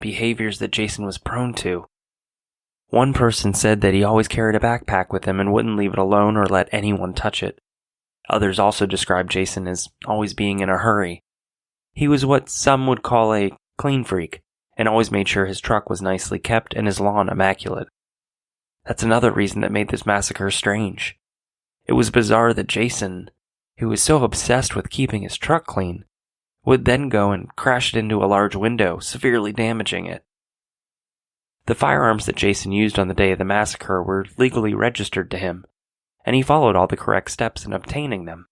behaviors that Jason was prone to. One person said that he always carried a backpack with him and wouldn't leave it alone or let anyone touch it. Others also described Jason as always being in a hurry. He was what some would call a clean freak, and always made sure his truck was nicely kept and his lawn immaculate. That's another reason that made this massacre strange. It was bizarre that Jason, who was so obsessed with keeping his truck clean, would then go and crash it into a large window, severely damaging it. The firearms that Jason used on the day of the massacre were legally registered to him, and he followed all the correct steps in obtaining them.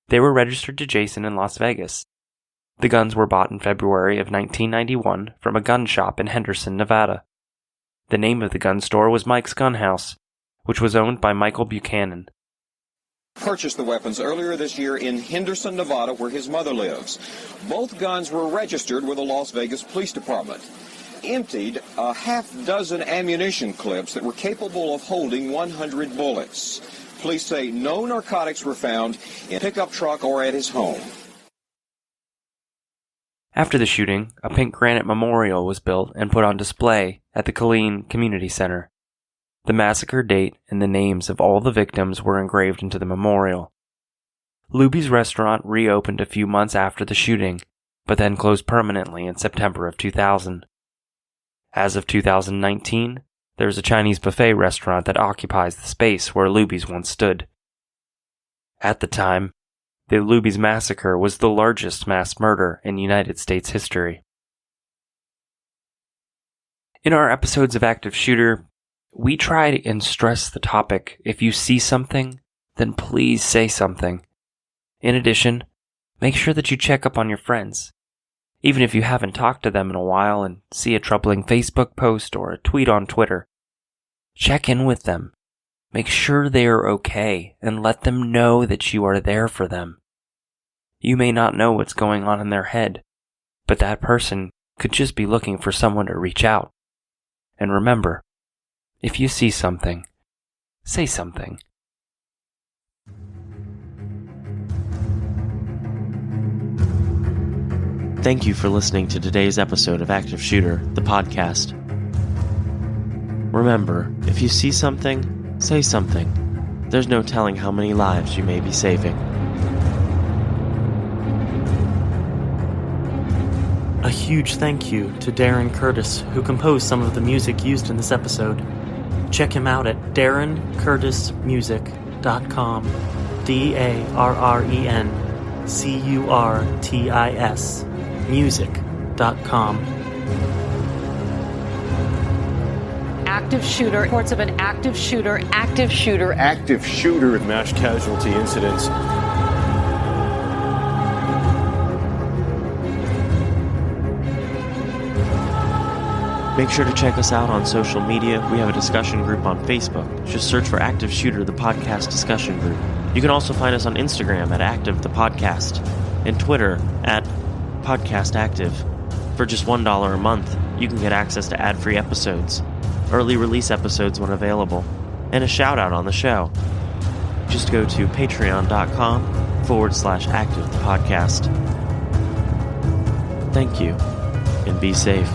They were registered to Jason in Las Vegas. The guns were bought in February of 1991 from a gun shop in Henderson, Nevada. The name of the gun store was Mike's Gun House, which was owned by Michael Buchanan. Purchased the weapons earlier this year in Henderson, Nevada, where his mother lives. Both guns were registered with the Las Vegas Police Department. Emptied a half-dozen ammunition clips that were capable of holding 100 bullets. Police say no narcotics were found in a pickup truck or at his home. After the shooting, a pink granite memorial was built and put on display at the Killeen Community Center. The massacre date and the names of all the victims were engraved into the memorial. Luby's restaurant reopened a few months after the shooting, but then closed permanently in September of 2000. As of 2019, there is a Chinese buffet restaurant that occupies the space where Luby's once stood. At the time, the Luby's massacre was the largest mass murder in United States history. In our episodes of Active Shooter, we try and stress the topic, if you see something, then please say something. In addition, make sure that you check up on your friends. Even if you haven't talked to them in a while and see a troubling Facebook post or a tweet on Twitter, check in with them. Make sure they are okay and let them know that you are there for them. You may not know what's going on in their head, but that person could just be looking for someone to reach out. And remember, if you see something, say something. Thank you for listening to today's episode of Active Shooter, the podcast. Remember, if you see something, say something. There's no telling how many lives you may be saving. A huge thank you to Darren Curtis, who composed some of the music used in this episode. Check him out at darrencurtismusic.com. DARRENCURTIS music.com. Active shooter. Reports of an active shooter. Active shooter. Active shooter. Mass casualty incidents. Make sure to check us out on social media. We have a discussion group on Facebook. Just search for Active Shooter, the podcast discussion group. You can also find us on Instagram at Active the Podcast and Twitter at Podcast Active. For just $1 a month, you can get access to ad-free episodes, early release episodes when available, and a shout-out on the show. Just go to patreon.com/Active the Podcast. Thank you, and be safe.